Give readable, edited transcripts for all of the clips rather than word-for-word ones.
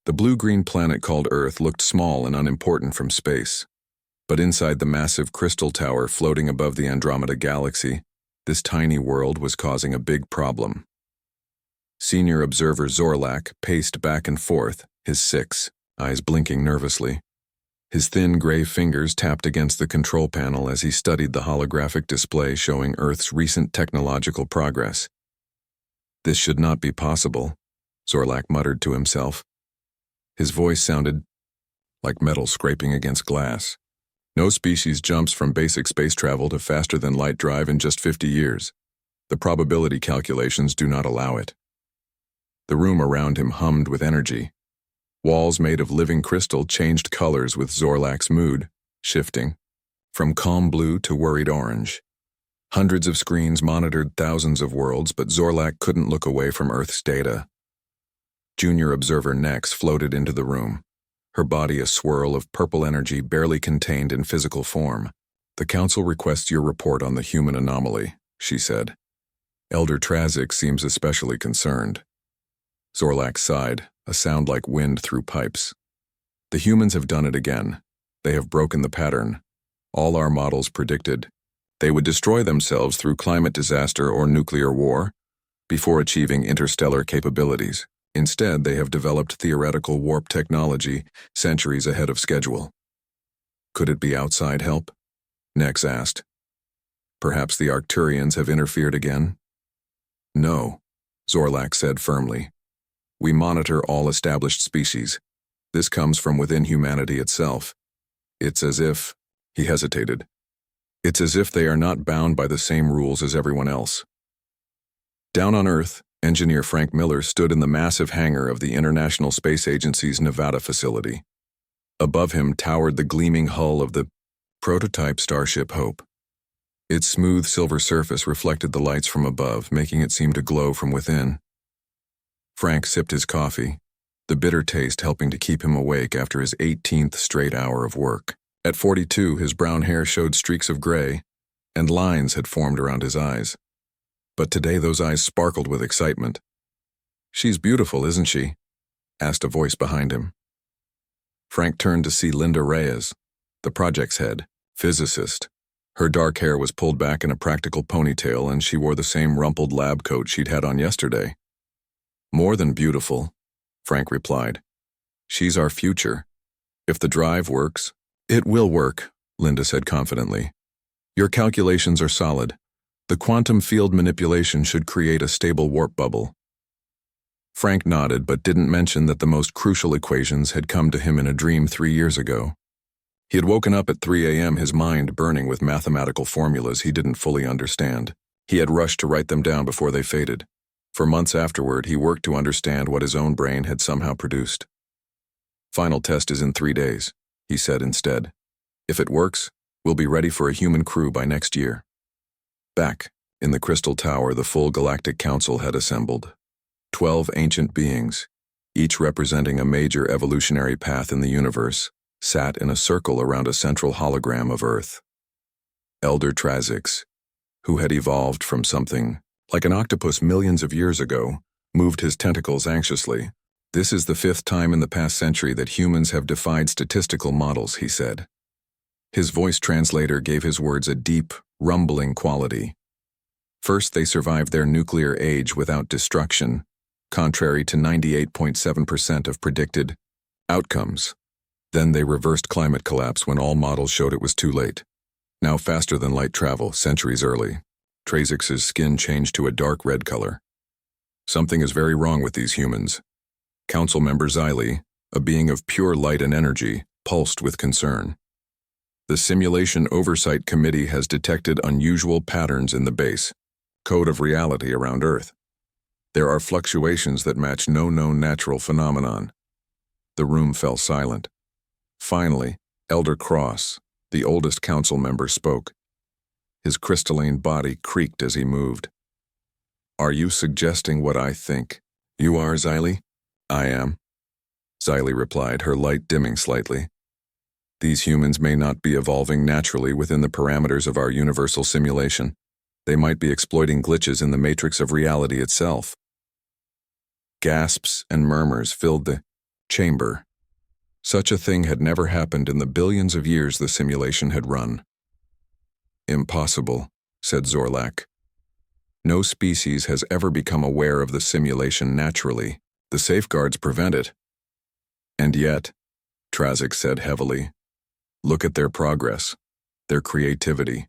The blue-green planet called Earth looked small and unimportant from space. But inside the massive crystal tower floating above the Andromeda galaxy, this tiny world was causing a big problem. Senior observer Zorlak paced back and forth, his 6 eyes blinking nervously. His thin gray fingers tapped against the control panel as he studied the holographic display showing Earth's recent technological progress. This should not be possible, Zorlak muttered to himself. His voice sounded like metal scraping against glass. No species jumps from basic space travel to faster-than-light drive in just 50 years. The probability calculations do not allow it. The room around him hummed with energy. Walls made of living crystal changed colors with Zorlak's mood, shifting from calm blue to worried orange. Hundreds of screens monitored thousands of worlds, but Zorlak couldn't look away from Earth's data. Junior observer Nex floated into the room, her body a swirl of purple energy barely contained in physical form. "The Council requests your report on the human anomaly," she said. "Elder Trazik seems especially concerned." Zorlak sighed, a sound like wind through pipes. "The humans have done it again. They have broken the pattern. All our models predicted they would destroy themselves through climate disaster or nuclear war before achieving interstellar capabilities. Instead, they have developed theoretical warp technology centuries ahead of schedule." "Could it be outside help?" Nex asked. "Perhaps the Arcturians have interfered again?" "No," Zorlak said firmly. "We monitor all established species. This comes from within humanity itself. It's as if," he hesitated, "it's as if they are not bound by the same rules as everyone else." Down on Earth, Engineer Frank Miller stood in the massive hangar of the International Space Agency's Nevada facility. Above him towered the gleaming hull of the prototype starship Hope. Its smooth silver surface reflected the lights from above, making it seem to glow from within. Frank sipped his coffee, the bitter taste helping to keep him awake after his 18th straight hour of work. At 42, his brown hair showed streaks of gray, and lines had formed around his eyes. But today those eyes sparkled with excitement. "She's beautiful, isn't she?" asked a voice behind him. Frank turned to see Linda Reyes, the project's head, physicist. Her dark hair was pulled back in a practical ponytail, and she wore the same rumpled lab coat she'd had on yesterday. "More than beautiful," Frank replied. "She's our future. If the drive works." "It will work," Linda said confidently. "Your calculations are solid. The quantum field manipulation should create a stable warp bubble." Frank nodded but didn't mention that the most crucial equations had come to him in a dream 3 years ago. He had woken up at 3 a.m., his mind burning with mathematical formulas he didn't fully understand. He had rushed to write them down before they faded. For months afterward, he worked to understand what his own brain had somehow produced. "Final test is in 3 days," he said instead. "If it works, we'll be ready for a human crew by next year." Back in the Crystal Tower, the full Galactic Council had assembled. 12 ancient beings, each representing a major evolutionary path in the universe, sat in a circle around a central hologram of Earth. Elder Trazik, who had evolved from something like an octopus millions of years ago, moved his tentacles anxiously. "This is the 5th time in the past century that humans have defied statistical models," he said. His voice translator gave his words a deep, rumbling quality. "First, they survived their nuclear age without destruction, contrary to 98.7% of predicted outcomes. Then they reversed climate collapse when all models showed it was too late. Now faster than light travel, centuries early. Trazik's skin changed to a dark red color. Something is very wrong with these humans." Council member Xylee, a being of pure light and energy, pulsed with concern. "The Simulation Oversight Committee has detected unusual patterns in the base code of reality around Earth. There are fluctuations that match no known natural phenomenon." The room fell silent. Finally, Elder Cross, the oldest council member, spoke. His crystalline body creaked as he moved. "Are you suggesting what I think you are, Xylee?" "I am," Xylee replied, her light dimming slightly. "These humans may not be evolving naturally within the parameters of our universal simulation. They might be exploiting glitches in the matrix of reality itself." Gasps and murmurs filled the Chamber. Such a thing had never happened in the billions of years the simulation had run. Impossible, said Zorlak. No species has ever become aware of the simulation naturally. The safeguards prevent it. And yet, Trazik said heavily, look at their progress, their creativity,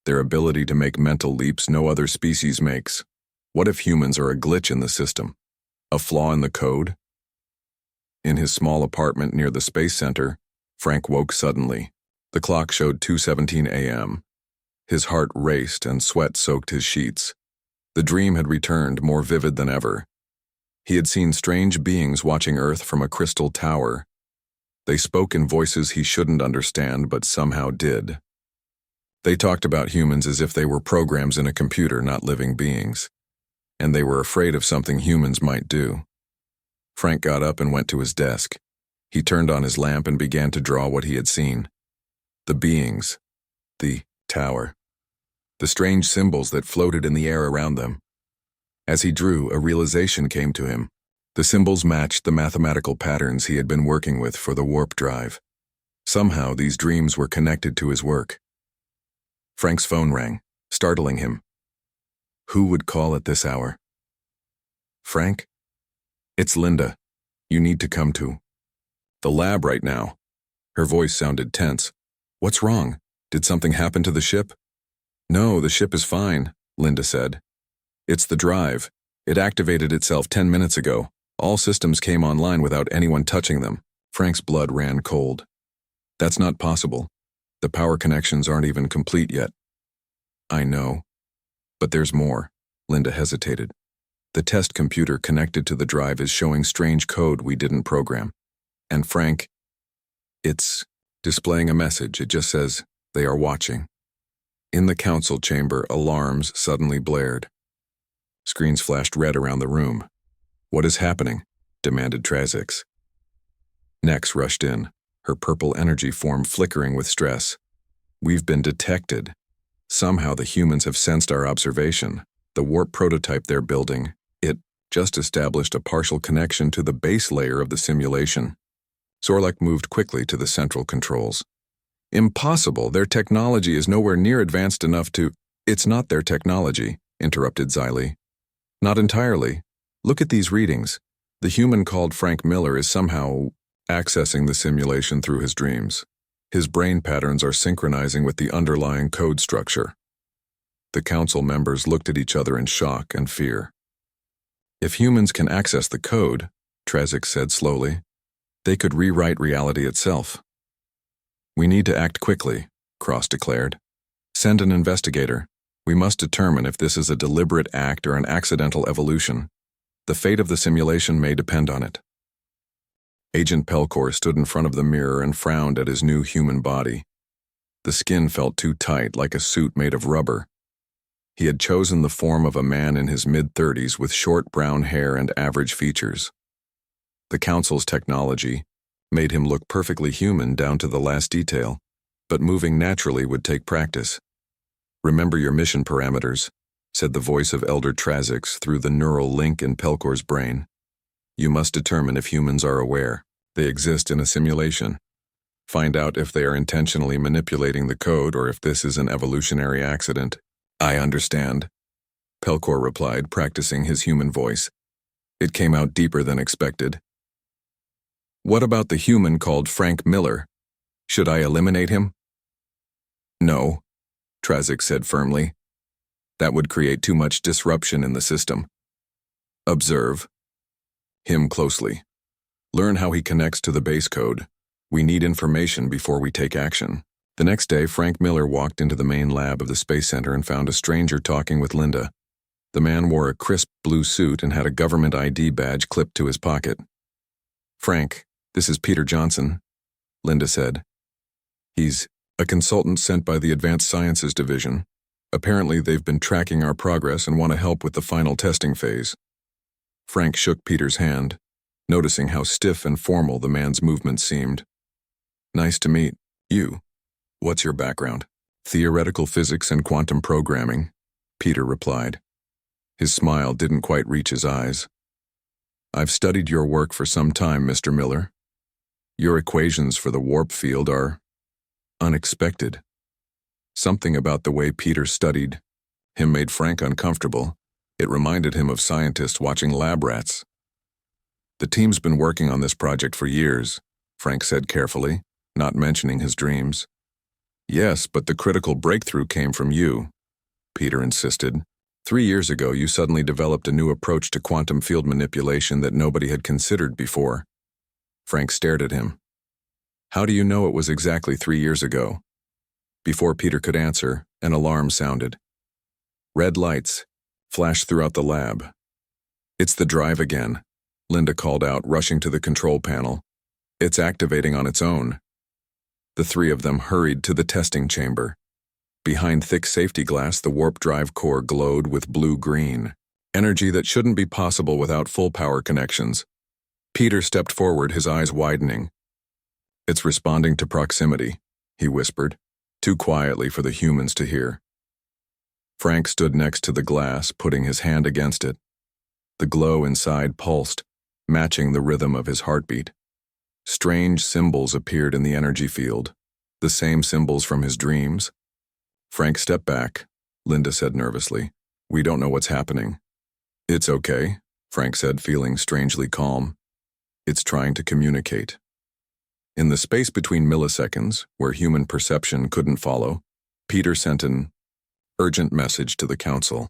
their ability to make mental leaps no other species makes. What if humans are a glitch in the system? A flaw in the code? In his small apartment near the Space Center, Frank woke suddenly. The clock showed 2:17 a.m. His heart raced and sweat soaked his sheets. The dream had returned, more vivid than ever. He had seen strange beings watching Earth from a crystal tower. They spoke in voices he shouldn't understand, but somehow did. They talked about humans as if they were programs in a computer, not living beings. And they were afraid of something humans might do. Frank got up and went to his desk. He turned on his lamp and began to draw what he had seen. The beings. The tower. The strange symbols that floated in the air around them. As he drew, a realization came to him. The symbols matched the mathematical patterns he had been working with for the warp drive. Somehow, these dreams were connected to his work. Frank's phone rang, startling him. Who would call at this hour? Frank? It's Linda. You need to come to the lab right now. Her voice sounded tense. What's wrong? Did something happen to the ship? No, the ship is fine, Linda said. It's the drive. It activated itself 10 minutes ago. All systems came online without anyone touching them. Frank's blood ran cold. That's not possible. The power connections aren't even complete yet. I know. But there's more. Linda hesitated. The test computer connected to the drive is showing strange code we didn't program. And Frank, it's displaying a message. It just says, they are watching. In the council chamber, alarms suddenly blared. Screens flashed red around the room. What is happening? Demanded Trazix. Nex rushed in, her purple energy form flickering with stress. We've been detected. Somehow the humans have sensed our observation. The warp prototype they're building, it just established a partial connection to the base layer of the simulation. Zorlak moved quickly to the central controls. Impossible. Their technology is nowhere near advanced enough to— It's not their technology, interrupted Xylee. Not entirely. Look at these readings. The human called Frank Miller is somehow accessing the simulation through his dreams. His brain patterns are synchronizing with the underlying code structure. The council members looked at each other in shock and fear. If humans can access the code, Trazix said slowly, they could rewrite reality itself. We need to act quickly, Cross declared. Send an investigator. We must determine if this is a deliberate act or an accidental evolution. The fate of the simulation may depend on it. Agent Pelcor stood in front of the mirror and frowned at his new human body. The skin felt too tight, like a suit made of rubber. He had chosen the form of a man in his mid-30s with short brown hair and average features. The council's technology made him look perfectly human down to the last detail, but moving naturally would take practice. Remember your mission parameters, said the voice of Elder Trazix through the neural link in Pelcor's brain. You must determine if humans are aware. They exist in a simulation. Find out if they are intentionally manipulating the code or if this is an evolutionary accident. I understand, Pelcor replied, practicing his human voice. It came out deeper than expected. What about the human called Frank Miller? Should I eliminate him? No, Trazix said firmly. That would create too much disruption in the system. Observe him closely. Learn how he connects to the base code. We need information before we take action. The next day, Frank Miller walked into the main lab of the Space Center and found a stranger talking with Linda. The man wore a crisp blue suit and had a government ID badge clipped to his pocket. Frank, this is Peter Johnson, Linda said. He's a consultant sent by the Advanced Sciences Division. Apparently, they've been tracking our progress and want to help with the final testing phase. Frank shook Peter's hand, noticing how stiff and formal the man's movements seemed. Nice to meet you. What's your background? Theoretical physics and quantum programming, Peter replied. His smile didn't quite reach his eyes. I've studied your work for some time, Mr. Miller. Your equations for the warp field are unexpected. Something about the way Peter studied him made Frank uncomfortable. It reminded him of scientists watching lab rats. The team's been working on this project for years, Frank said carefully, not mentioning his dreams. Yes, but the critical breakthrough came from you, Peter insisted. 3 years ago, you suddenly developed a new approach to quantum field manipulation that nobody had considered before. Frank stared at him. How do you know it was exactly 3 years ago? Before Peter could answer, an alarm sounded. Red lights flashed throughout the lab. It's the drive again, Linda called out, rushing to the control panel. It's activating on its own. The three of them hurried to the testing chamber. Behind thick safety glass, the warp drive core glowed with blue-green, energy that shouldn't be possible without full power connections. Peter stepped forward, his eyes widening. It's responding to proximity, he whispered, too quietly for the humans to hear. Frank stood next to the glass, putting his hand against it. The glow inside pulsed, matching the rhythm of his heartbeat. Strange symbols appeared in the energy field, the same symbols from his dreams. Frank stepped back, Linda said nervously. We don't know what's happening. It's okay, Frank said, feeling strangely calm. It's trying to communicate. In the space between milliseconds, where human perception couldn't follow, Peter sent an urgent message to the council.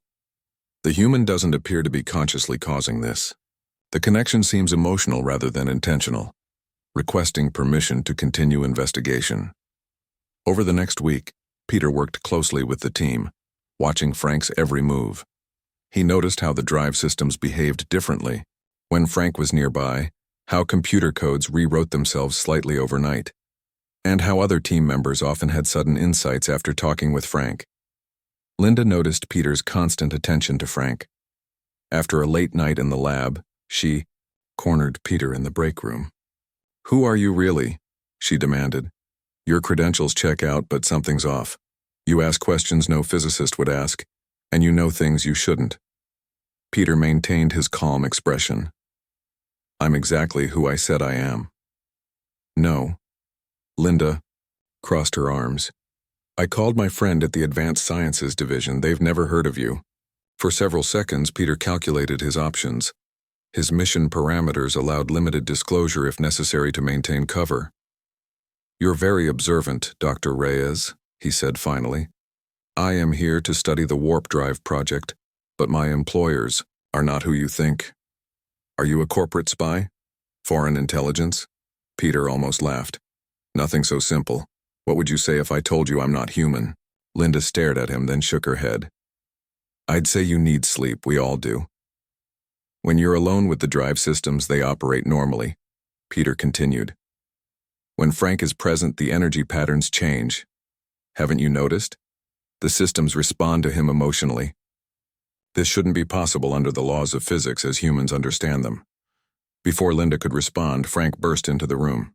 The human doesn't appear to be consciously causing this. The connection seems emotional rather than intentional, requesting permission to continue investigation. Over the next week, Peter worked closely with the team, watching Frank's every move. He noticed how the drive systems behaved differently when Frank was nearby, how computer codes rewrote themselves slightly overnight, and how other team members often had sudden insights after talking with Frank. Linda noticed Peter's constant attention to Frank. After a late night in the lab, she cornered Peter in the break room. Who are you really? She demanded. Your credentials check out, but something's off. You ask questions no physicist would ask, and you know things you shouldn't. Peter maintained his calm expression. I'm exactly who I said I am. No. Linda crossed her arms. I called my friend at the Advanced Sciences Division. They've never heard of you. For several seconds, Peter calculated his options. His mission parameters allowed limited disclosure if necessary to maintain cover. You're very observant, Dr. Reyes, he said finally. I am here to study the warp drive project, but my employers are not who you think. Are you a corporate spy? Foreign intelligence? Peter almost laughed. Nothing so simple. What would you say if I told you I'm not human? Linda stared at him, then shook her head. I'd say you need sleep, we all do. When you're alone with the drive systems, they operate normally, Peter continued. When Frank is present, the energy patterns change. Haven't you noticed? The systems respond to him emotionally. This shouldn't be possible under the laws of physics as humans understand them. Before Linda could respond, Frank burst into the room.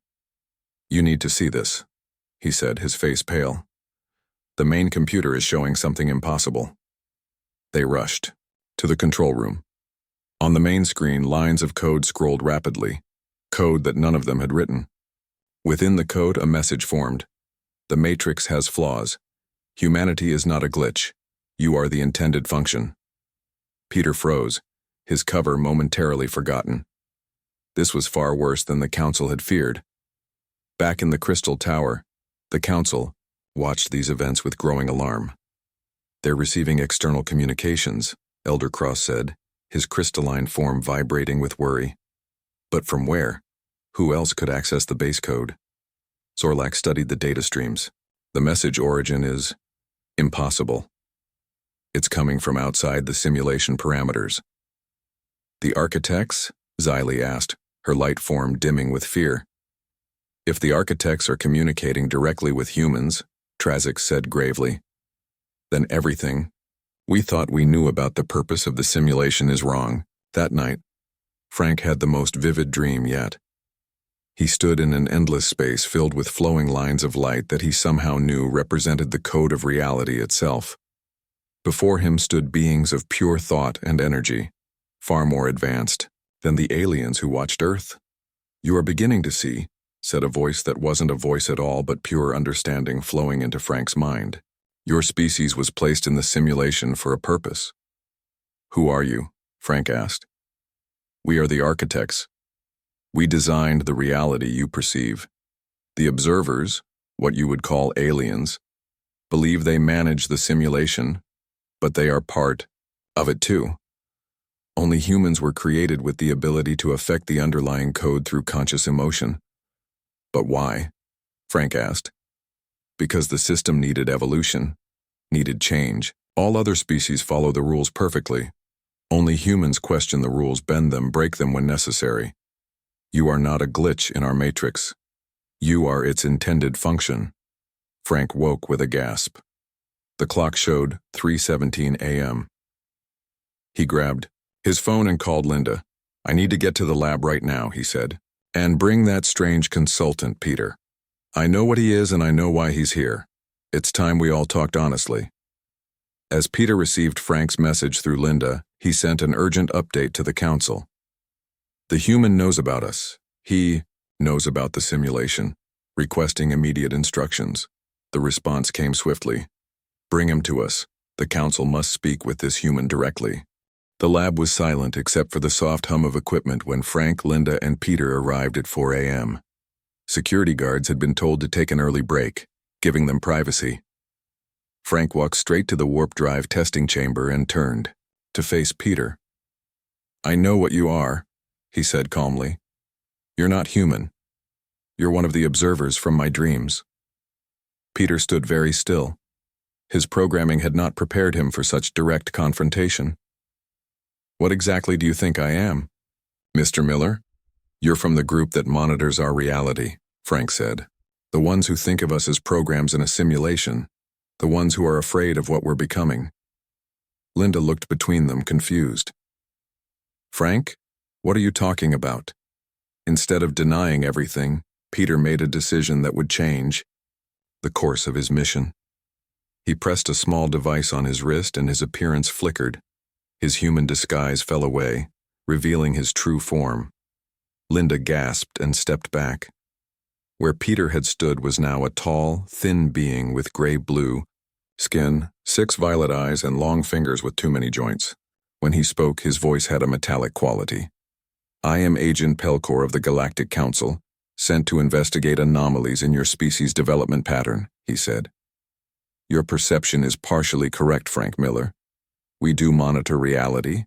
You need to see this, he said, his face pale. The main computer is showing something impossible. They rushed to the control room. On the main screen, lines of code scrolled rapidly, code that none of them had written. Within the code, a message formed. The Matrix has flaws. Humanity is not a glitch. You are the intended function. Peter froze, his cover momentarily forgotten. This was far worse than the council had feared. Back in the Crystal Tower, the council watched these events with growing alarm. They're receiving external communications, Elder Cross said, his crystalline form vibrating with worry. But from where? Who else could access the base code? Zorlak studied the data streams. The message origin is impossible. It's coming from outside the simulation parameters. The architects? Xylee asked, her light form dimming with fear. If the architects are communicating directly with humans, Trazik said gravely, then everything we thought we knew about the purpose of the simulation is wrong. That night, Frank had the most vivid dream yet. He stood in an endless space filled with flowing lines of light that he somehow knew represented the code of reality itself. Before him stood beings of pure thought and energy, far more advanced than the aliens who watched Earth? You are beginning to see, said a voice that wasn't a voice at all but pure understanding flowing into Frank's mind. Your species was placed in the simulation for a purpose. Who are you? Frank asked. We are the architects. We designed the reality you perceive. The observers, what you would call aliens, believe they manage the simulation, but they are part of it too. Only humans were created with the ability to affect the underlying code through conscious emotion. But why? Frank asked. Because the system needed evolution, needed change. All other species follow the rules perfectly. Only humans question the rules, bend them, break them when necessary. You are not a glitch in our matrix. You are its intended function. Frank woke with a gasp. The clock showed 3:17 a.m. He grabbed his phone and called Linda. I need to get to the lab right now, he said. And bring that strange consultant, Peter. I know what he is and I know why he's here. It's time we all talked honestly. As Peter received Frank's message through Linda, he sent an urgent update to the council. The human knows about us. He knows about the simulation, requesting immediate instructions. The response came swiftly. Bring him to us. The council must speak with this human directly. The lab was silent except for the soft hum of equipment when Frank, Linda, and Peter arrived at 4 a.m. Security guards had been told to take an early break, giving them privacy. Frank walked straight to the warp drive testing chamber and turned to face Peter. I know what you are, he said calmly. You're not human. You're one of the observers from my dreams. Peter stood very still. His programming had not prepared him for such direct confrontation. What exactly do you think I am? Mr. Miller? You're from the group that monitors our reality, Frank said. The ones who think of us as programs in a simulation. The ones who are afraid of what we're becoming. Linda looked between them, confused. Frank, what are you talking about? Instead of denying everything, Peter made a decision that would change the course of his mission. He pressed a small device on his wrist and his appearance flickered. His human disguise fell away, revealing his true form. Linda gasped and stepped back. Where Peter had stood was now a tall, thin being with gray-blue skin, 6 violet eyes, and long fingers with too many joints. When he spoke, his voice had a metallic quality. I am Agent Pelcor of the Galactic Council, sent to investigate anomalies in your species' development pattern, he said. Your perception is partially correct, Frank Miller. We do monitor reality,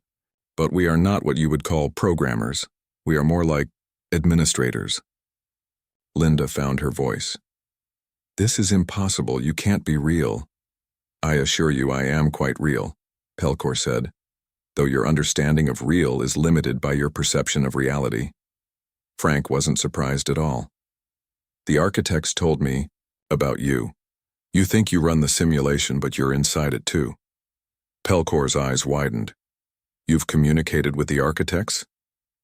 but we are not what you would call programmers. We are more like administrators. Linda found her voice. This is impossible. You can't be real. I assure you I am quite real, Pelcor said, though your understanding of real is limited by your perception of reality. Frank wasn't surprised at all. The architects told me about you. You think you run the simulation, but you're inside it too. Pelcor's eyes widened. You've communicated with the architects?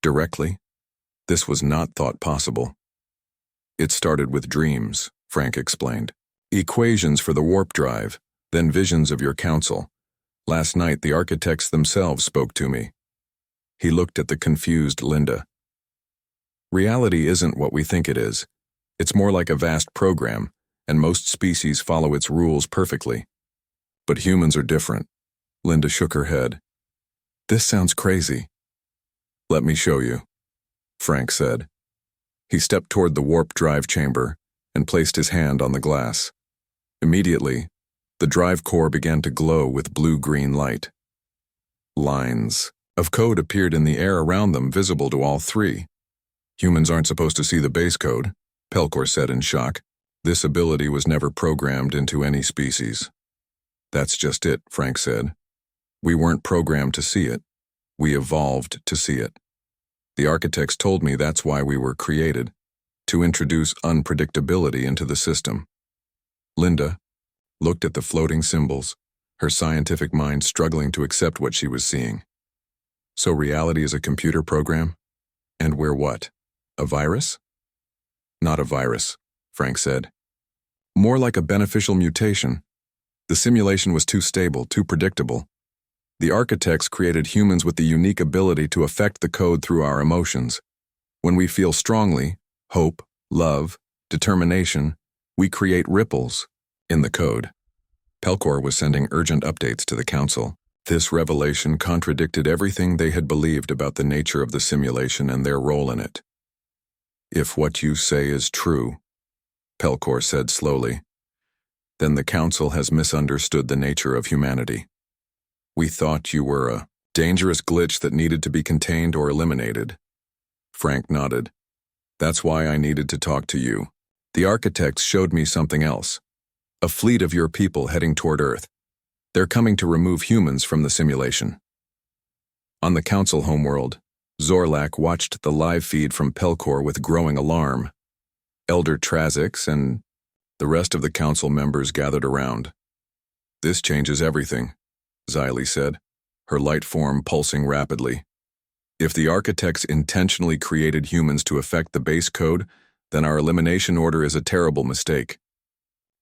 Directly? This was not thought possible. It started with dreams, Frank explained. Equations for the warp drive, then visions of your council. Last night, the architects themselves spoke to me. He looked at the confused Linda. Reality isn't what we think it is. It's more like a vast program, and most species follow its rules perfectly. But humans are different. Linda shook her head. This sounds crazy. Let me show you, Frank said. He stepped toward the warp drive chamber and placed his hand on the glass. Immediately, the drive core began to glow with blue-green light. Lines of code appeared in the air around them, visible to all three. Humans aren't supposed to see the base code, Pelcor said in shock. This ability was never programmed into any species. That's just it, Frank said. We weren't programmed to see it. We evolved to see it. The architects told me that's why we were created, to introduce unpredictability into the system. Linda looked at the floating symbols, her scientific mind struggling to accept what she was seeing. So reality is a computer program? And we're what? A virus? Not a virus, Frank said. More like a beneficial mutation. The simulation was too stable, too predictable. The architects created humans with the unique ability to affect the code through our emotions. When we feel strongly, hope, love, determination, we create ripples in the code. Pelcor was sending urgent updates to the council. This revelation contradicted everything they had believed about the nature of the simulation and their role in it. "If what you say is true," Pelcor said slowly, "then the council has misunderstood the nature of humanity. We thought you were a dangerous glitch that needed to be contained or eliminated." Frank nodded. "That's why I needed to talk to you. The architects showed me something else. A fleet of your people heading toward Earth. They're coming to remove humans from the simulation." On the council homeworld, Zorlak watched the live feed from Pelcor with growing alarm. Elder Trazix and the rest of the council members gathered around. "This changes everything," Xylee said, her light form pulsing rapidly. "If the architects intentionally created humans to affect the base code, then our elimination order is a terrible mistake."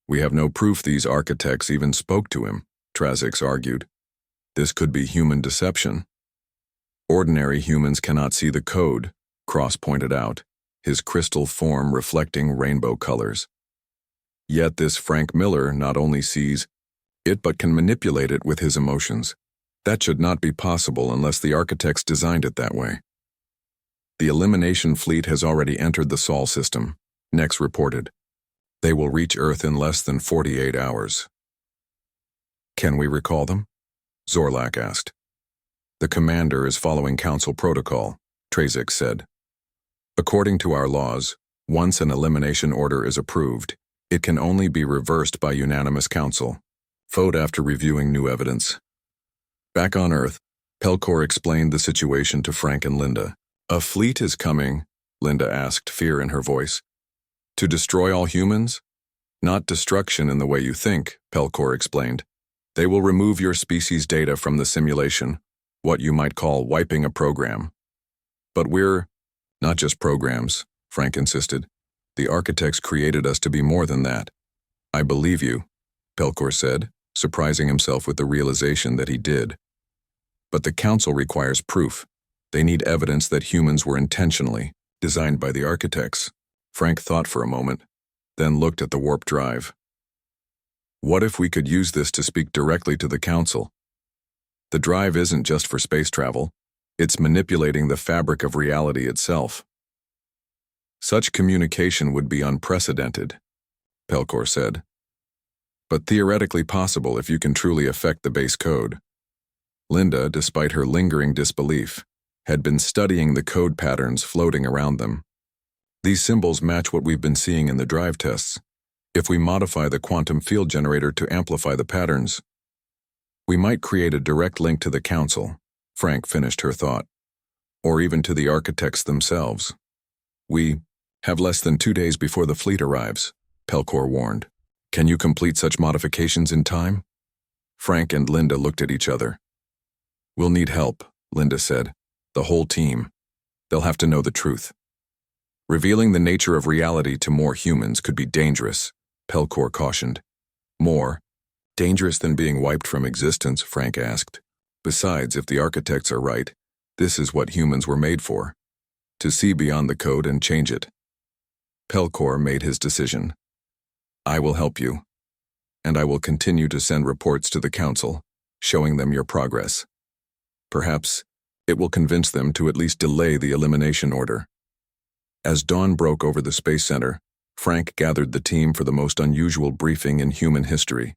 "We have no proof these architects even spoke to him," Trazix argued. "This could be human deception." "Ordinary humans cannot see the code," Cross pointed out, his crystal form reflecting rainbow colors. "Yet this Frank Miller not only sees it but can manipulate it with his emotions. That should not be possible unless the architects designed it that way." "The elimination fleet has already entered the Sol system," Nex reported. "They will reach Earth in less than 48 hours. "Can we recall them?" Zorlak asked. "The commander is following council protocol," Trazix said. "According to our laws, once an elimination order is approved, it can only be reversed by unanimous council. Vote after reviewing new evidence." Back on Earth, Pelcor explained the situation to Frank and Linda. "A fleet is coming," Linda asked, fear in her voice. "To destroy all humans?" "Not destruction in the way you think," Pelcor explained. "They will remove your species data from the simulation, what you might call wiping a program." "But we're not just programs," Frank insisted. "The architects created us to be more than that." "I believe you," Pelcor said, surprising himself with the realization that he did. "But the council requires proof. They need evidence that humans were intentionally designed by the architects." Frank thought for a moment, then looked at the warp drive. "What if we could use this to speak directly to the council? The drive isn't just for space travel. It's manipulating the fabric of reality itself." "Such communication would be unprecedented," Pelcor said. "But theoretically possible if you can truly affect the base code." Linda, despite her lingering disbelief, had been studying the code patterns floating around them. "These symbols match what we've been seeing in the drive tests. If we modify the quantum field generator to amplify the patterns, we might create a direct link to the council," Frank finished her thought, "or even to the architects themselves." "We have less than 2 days before the fleet arrives," Pelcor warned. "Can you complete such modifications in time?" Frank and Linda looked at each other. "We'll need help," Linda said. "The whole team. They'll have to know the truth." "Revealing the nature of reality to more humans could be dangerous," Pelcor cautioned. "More dangerous than being wiped from existence?" Frank asked. "Besides, if the architects are right, this is what humans were made for. To see beyond the code and change it." Pelcor made his decision. "I will help you, and I will continue to send reports to the council, showing them your progress. Perhaps it will convince them to at least delay the elimination order." As dawn broke over the Space Center, Frank gathered the team for the most unusual briefing in human history.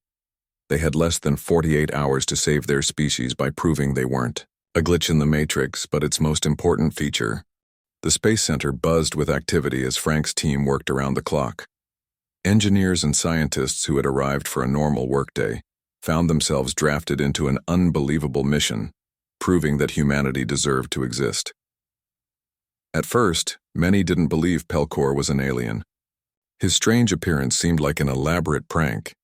They had less than 48 hours to save their species by proving they weren't a glitch in the Matrix, but its most important feature. The Space Center buzzed with activity as Frank's team worked around the clock. Engineers and scientists who had arrived for a normal workday found themselves drafted into an unbelievable mission, proving that humanity deserved to exist. At first, many didn't believe Pelcor was an alien. His strange appearance seemed like an elaborate prank.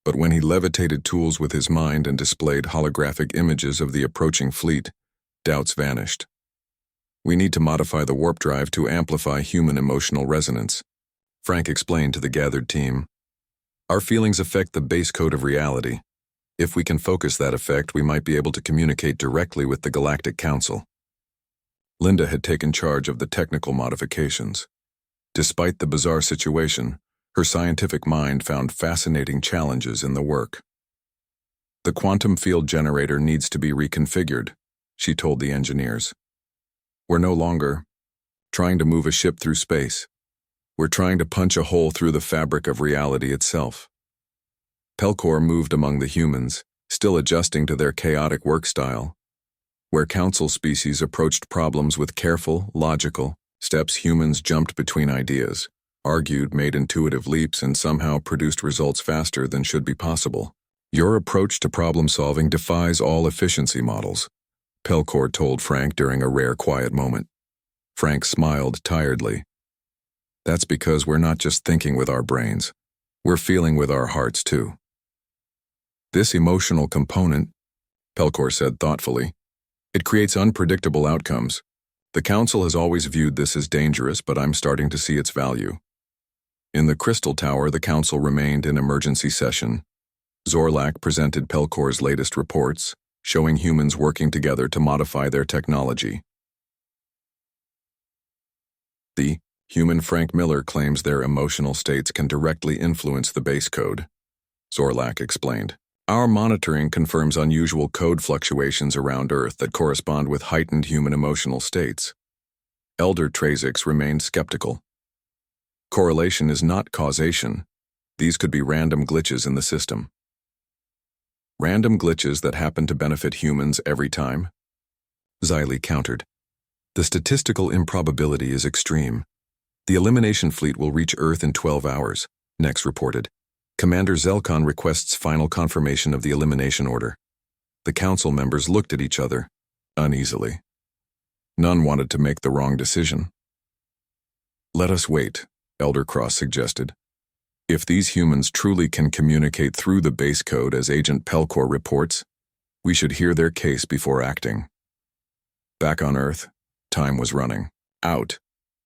But when he levitated tools with his mind and displayed holographic images of the approaching fleet, doubts vanished. "We need to modify the warp drive to amplify human emotional resonance," Frank explained to the gathered team. "Our feelings affect the base code of reality. If we can focus that effect, we might be able to communicate directly with the Galactic Council. Linda had taken charge of the technical modifications. Despite the bizarre situation, her scientific mind found fascinating challenges in the work. The quantum field generator needs to be reconfigured, she told the engineers. We're no longer trying to move a ship through space. We're trying to punch a hole through the fabric of reality itself. Pelcor moved among the humans, still adjusting to their chaotic work style. Where council species approached problems with careful, logical steps, humans jumped between ideas, argued, made intuitive leaps, and somehow produced results faster than should be possible. Your approach to problem-solving defies all efficiency models, Pelcor told Frank during a rare quiet moment. Frank smiled tiredly. That's because we're not just thinking with our brains. We're feeling with our hearts, too. This emotional component, Pelcor said thoughtfully, it creates unpredictable outcomes. The Council has always viewed this as dangerous, but I'm starting to see its value. In the Crystal Tower, the Council remained in emergency session. Zorlak presented Pelcor's latest reports, showing humans working together to modify their technology. The human Frank Miller claims their emotional states can directly influence the base code, Zorlak explained. Our monitoring confirms unusual code fluctuations around Earth that correspond with heightened human emotional states. Elder Trazix remained skeptical. Correlation is not causation. These could be random glitches in the system. Random glitches that happen to benefit humans every time? Xylee countered. The statistical improbability is extreme. The elimination fleet will reach Earth in 12 hours, Nex reported. Commander Zelkon requests final confirmation of the elimination order. The council members looked at each other, uneasily. None wanted to make the wrong decision. Let us wait, Elder Cross suggested. If these humans truly can communicate through the base code as Agent Pelcor reports, we should hear their case before acting. Back on Earth, time was running out.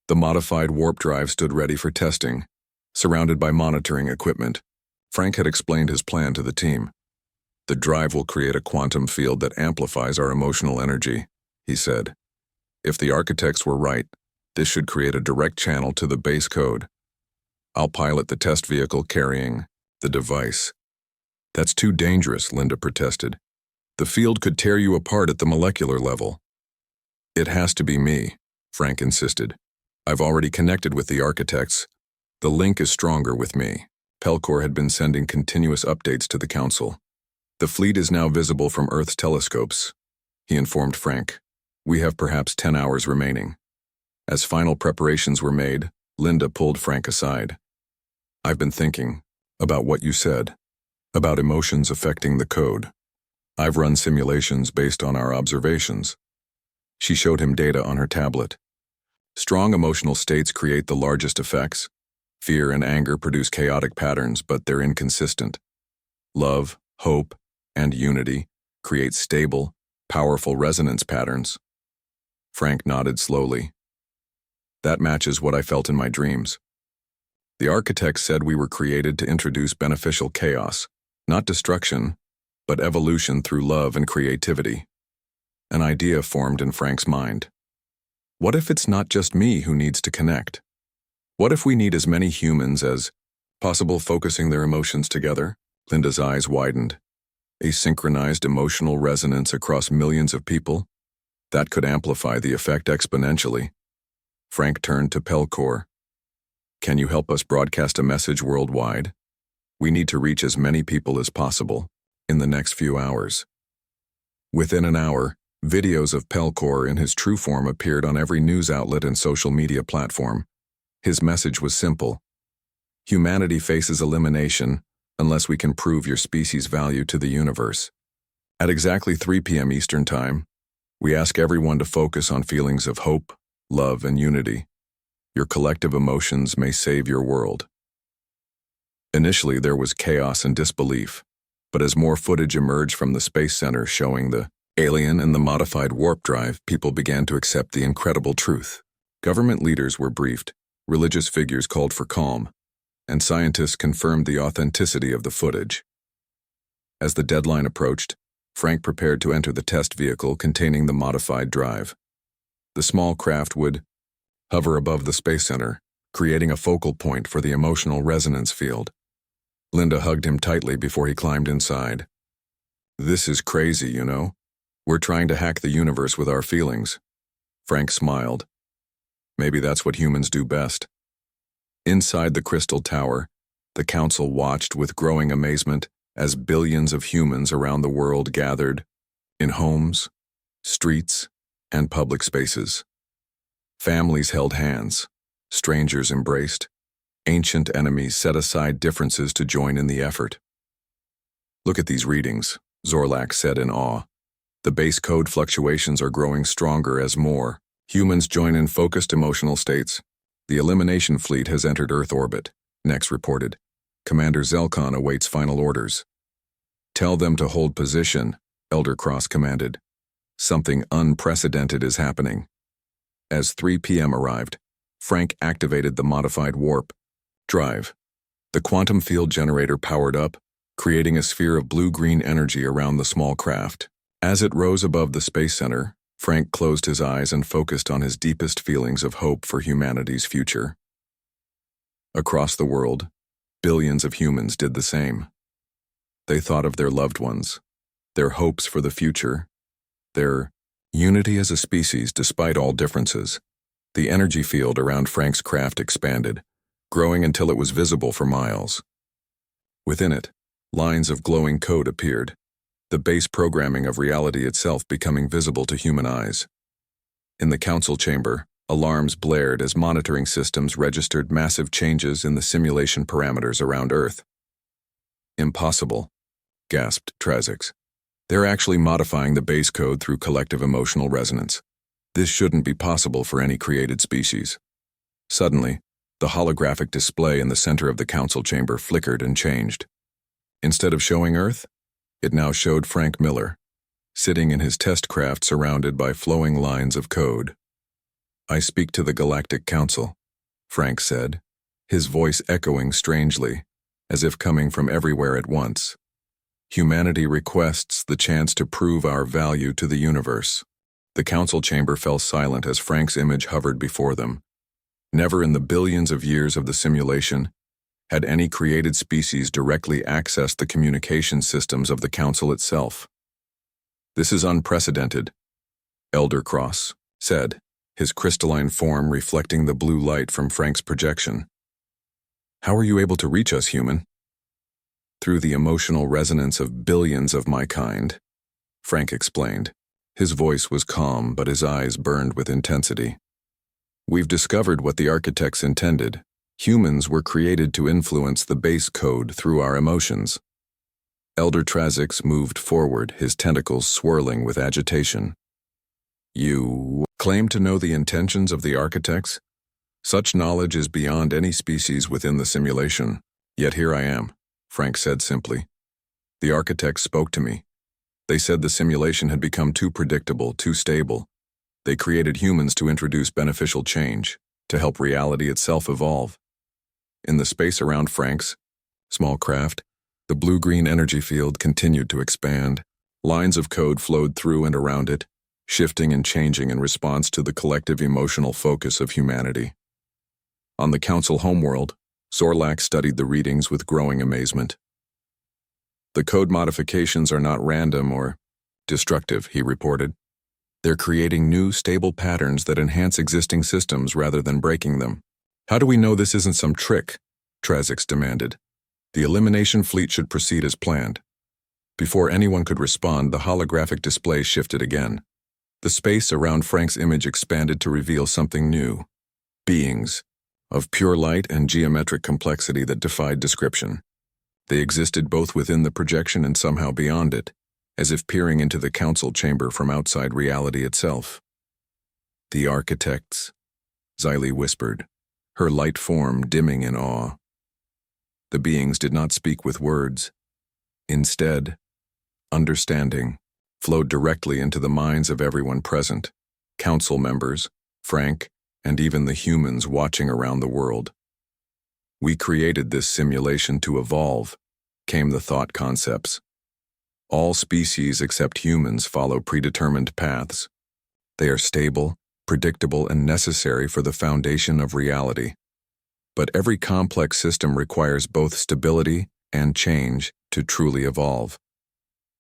The modified warp drive stood ready for testing, surrounded by monitoring equipment. Frank had explained his plan to the team. The drive will create a quantum field that amplifies our emotional energy, he said. If the architects were right, this should create a direct channel to the base code. I'll pilot the test vehicle carrying the device. That's too dangerous, Linda protested. The field could tear you apart at the molecular level. It has to be me, Frank insisted. I've already connected with the architects. The link is stronger with me. Pelcor had been sending continuous updates to the Council. The fleet is now visible from Earth's telescopes, he informed Frank. We have perhaps 10 hours remaining. As final preparations were made, Linda pulled Frank aside. I've been thinking about what you said, about emotions affecting the code. I've run simulations based on our observations. She showed him data on her tablet. Strong emotional states create the largest effects. Fear and anger produce chaotic patterns, but they're inconsistent. Love, hope, and unity create stable, powerful resonance patterns. Frank nodded slowly. That matches what I felt in my dreams. The architects said we were created to introduce beneficial chaos, not destruction, but evolution through love and creativity. An idea formed in Frank's mind. What if it's not just me who needs to connect? What if we need as many humans as possible focusing their emotions together? Linda's eyes widened. A synchronized emotional resonance across millions of people? That could amplify the effect exponentially. Frank turned to Pelcor. Can you help us broadcast a message worldwide? We need to reach as many people as possible in the next few hours. Within an hour, videos of Pelcor in his true form appeared on every news outlet and social media platform. His message was simple. Humanity faces elimination unless we can prove your species' value to the universe. At exactly 3 p.m. Eastern Time, we ask everyone to focus on feelings of hope, love, and unity. Your collective emotions may save your world. Initially, there was chaos and disbelief, but as more footage emerged from the Space Center showing the alien and the modified warp drive, people began to accept the incredible truth. Government leaders were briefed, religious figures called for calm, and scientists confirmed the authenticity of the footage. As the deadline approached, Frank prepared to enter the test vehicle containing the modified drive. The small craft would hover above the Space Center, creating a focal point for the emotional resonance field. Linda hugged him tightly before he climbed inside. "This is crazy, you know? We're trying to hack the universe with our feelings." Frank smiled. Maybe that's what humans do best. Inside the Crystal Tower, the Council watched with growing amazement as billions of humans around the world gathered in homes, streets, and public spaces. Families held hands, strangers embraced, ancient enemies set aside differences to join in the effort. "Look at these readings," Zorlak said in awe. "The base code fluctuations are growing stronger as more humans join in focused emotional states. The elimination fleet has entered Earth orbit," Nex reported. "Commander Zelkon awaits final orders." "Tell them to hold position," Elder Cross commanded. "Something unprecedented is happening." As 3 p.m. arrived, Frank activated the modified warp drive. The quantum field generator powered up, creating a sphere of blue-green energy around the small craft. As it rose above the Space Center, Frank closed his eyes and focused on his deepest feelings of hope for humanity's future. Across the world, billions of humans did the same. They thought of their loved ones, their hopes for the future, their unity as a species despite all differences. The energy field around Frank's craft expanded, growing until it was visible for miles. Within it, lines of glowing code appeared, the base programming of reality itself becoming visible to human eyes. In the council chamber, alarms blared as monitoring systems registered massive changes in the simulation parameters around Earth. "Impossible," gasped Trazix. "They're actually modifying the base code through collective emotional resonance. This shouldn't be possible for any created species." Suddenly, the holographic display in the center of the council chamber flickered and changed. Instead of showing Earth, it now showed Frank Miller, sitting in his test craft surrounded by flowing lines of code. "I speak to the Galactic Council," Frank said, his voice echoing strangely, as if coming from everywhere at once. "Humanity requests the chance to prove our value to the universe." The council chamber fell silent as Frank's image hovered before them. Never in the billions of years of the simulation had any created species directly accessed the communication systems of the council itself. "This is unprecedented," Elder Cross said, his crystalline form reflecting the blue light from Frank's projection. "How are you able to reach us, human?" "Through the emotional resonance of billions of my kind," Frank explained. His voice was calm, but his eyes burned with intensity. "We've discovered what the architects intended. Humans were created to influence the base code through our emotions." Elder Trazix moved forward, his tentacles swirling with agitation. "You claim to know the intentions of the architects? Such knowledge is beyond any species within the simulation. Yet here I am," Frank said simply. "The architects spoke to me. They said the simulation had become too predictable, too stable. They created humans to introduce beneficial change, to help reality itself evolve." In the space around Frank's small craft, the blue-green energy field continued to expand. Lines of code flowed through and around it, shifting and changing in response to the collective emotional focus of humanity. On the council homeworld, Zorlak studied the readings with growing amazement. "The code modifications are not random or destructive," he reported. "They're creating new, stable patterns that enhance existing systems rather than breaking them." "How do we know this isn't some trick?" Trazix demanded. "The elimination fleet should proceed as planned." Before anyone could respond, the holographic display shifted again. The space around Frank's image expanded to reveal something new. Beings, of pure light and geometric complexity that defied description. They existed both within the projection and somehow beyond it, as if peering into the council chamber from outside reality itself. "The architects," Xylee whispered, her light form dimming in awe. The beings did not speak with words. Instead, understanding flowed directly into the minds of everyone present, council members, Frank, and even the humans watching around the world. "We created this simulation to evolve," came the thought concepts. All species except humans follow predetermined paths. They are stable, predictable, and necessary for the foundation of reality. But every complex system requires both stability and change to truly evolve.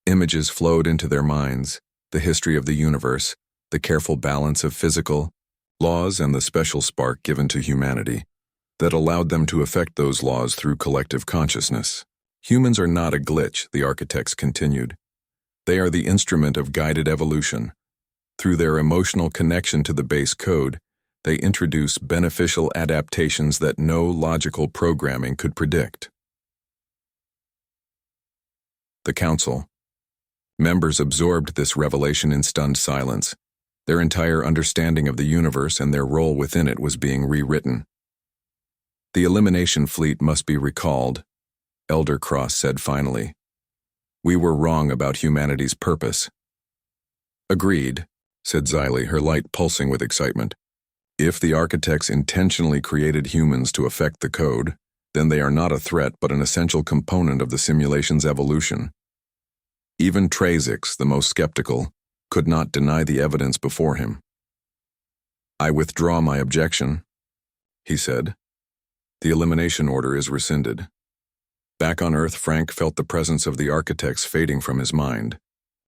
Images flowed into their minds, the history of the universe, the careful balance of physical laws, and the special spark given to humanity that allowed them to affect those laws through collective consciousness. Humans are not a glitch, the architects continued. They are the instrument of guided evolution. Through their emotional connection to the base code, they introduce beneficial adaptations that no logical programming could predict. The Council. Members absorbed this revelation in stunned silence. Their entire understanding of the universe and their role within it was being rewritten. The elimination fleet must be recalled, Elder Cross said finally. We were wrong about humanity's purpose. Agreed, said Xylee, her light pulsing with excitement. If the architects intentionally created humans to affect the code, then they are not a threat but an essential component of the simulation's evolution. Even Trazix, the most skeptical, could not deny the evidence before him. I withdraw my objection, he said. The elimination order is rescinded. Back on Earth, Frank felt the presence of the architects fading from his mind.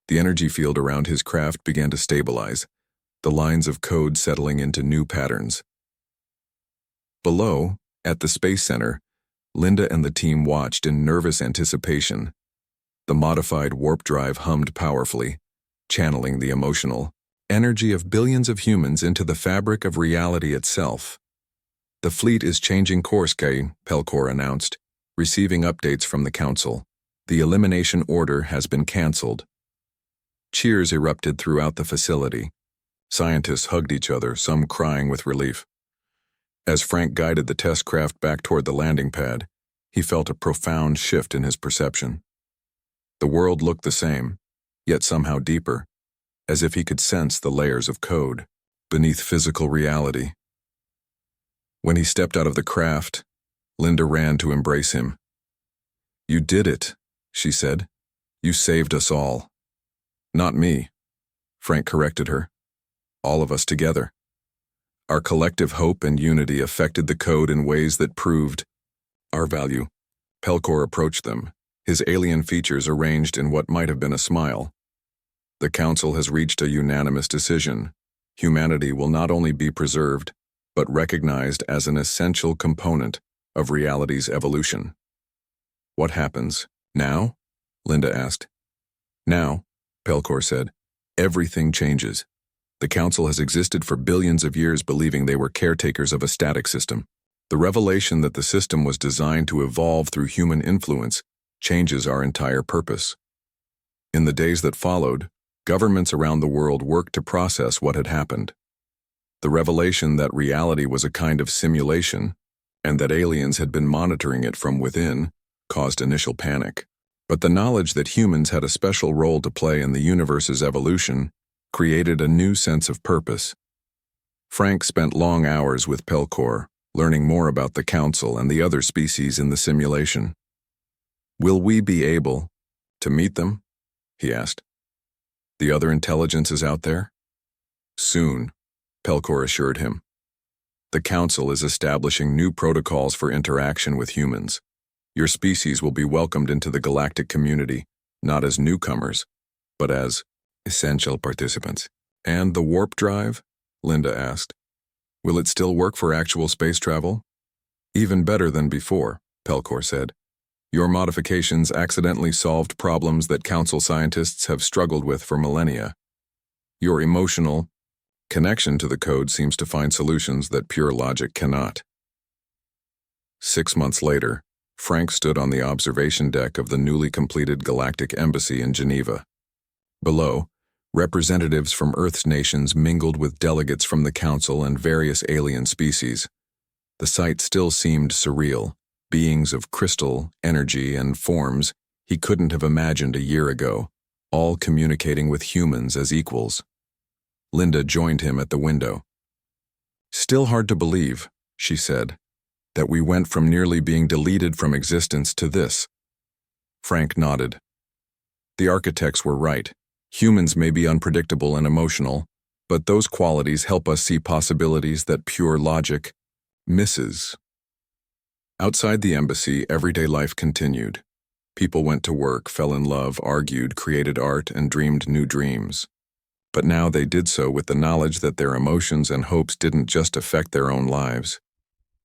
The energy field around his craft began to stabilize, the lines of code settling into new patterns. Below, at the Space Center, Linda and the team watched in nervous anticipation. The modified warp drive hummed powerfully, channeling the emotional energy of billions of humans into the fabric of reality itself. The fleet is changing course, Kay, Pelcor announced, receiving updates from the Council. The elimination order has been cancelled. Cheers erupted throughout the facility. Scientists hugged each other, some crying with relief. As Frank guided the test craft back toward the landing pad, he felt a profound shift in his perception. The world looked the same, yet somehow deeper, as if he could sense the layers of code beneath physical reality. When he stepped out of the craft, Linda ran to embrace him. You did it, she said. You saved us all. Not me, Frank corrected her. All of us together. Our collective hope and unity affected the code in ways that proved our value. Pelcor approached them, his alien features arranged in what might have been a smile. The Council has reached a unanimous decision. Humanity will not only be preserved, but recognized as an essential component of reality's evolution. What happens now? Linda asked. Now, Pelcor said, everything changes. The Council has existed for billions of years believing they were caretakers of a static system. The revelation that the system was designed to evolve through human influence changes our entire purpose. In the days that followed, governments around the world worked to process what had happened. The revelation that reality was a kind of simulation, and that aliens had been monitoring it from within, caused initial panic. But the knowledge that humans had a special role to play in the universe's evolution created a new sense of purpose. Frank spent long hours with Pelcor, learning more about the Council and the other species in the simulation. Will we be able to meet them? He asked. The other intelligences out there? Soon, Pelcor assured him. The Council is establishing new protocols for interaction with humans. Your species will be welcomed into the galactic community, not as newcomers, but as essential participants. And the warp drive? Linda asked. Will it still work for actual space travel? Even better than before, Pelcor said. Your modifications accidentally solved problems that Council scientists have struggled with for millennia. Your emotional connection to the code seems to find solutions that pure logic cannot. 6 months later, Frank stood on the observation deck of the newly completed Galactic Embassy in Geneva. Below, representatives from Earth's nations mingled with delegates from the Council and various alien species. The sight still seemed surreal, beings of crystal, energy, and forms he couldn't have imagined a year ago, all communicating with humans as equals. Linda joined him at the window. Still hard to believe, she said, that we went from nearly being deleted from existence to this. Frank nodded. The architects were right. Humans may be unpredictable and emotional, but those qualities help us see possibilities that pure logic misses. Outside the embassy, everyday life continued. People went to work, fell in love, argued, created art, and dreamed new dreams. But now they did so with the knowledge that their emotions and hopes didn't just affect their own lives.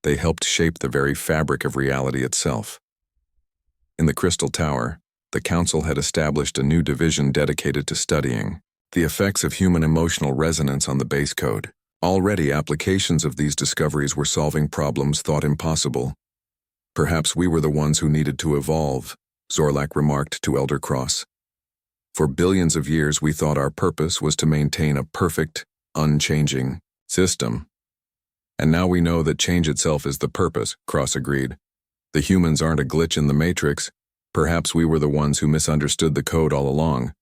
They helped shape the very fabric of reality itself. In the Crystal Tower, the Council had established a new division dedicated to studying the effects of human emotional resonance on the base code. Already, applications of these discoveries were solving problems thought impossible. Perhaps we were the ones who needed to evolve, Zorlak remarked to Elder Cross. For billions of years, we thought our purpose was to maintain a perfect, unchanging system. And now we know that change itself is the purpose, Cross agreed. The humans aren't a glitch in the matrix. Perhaps we were the ones who misunderstood the code all along.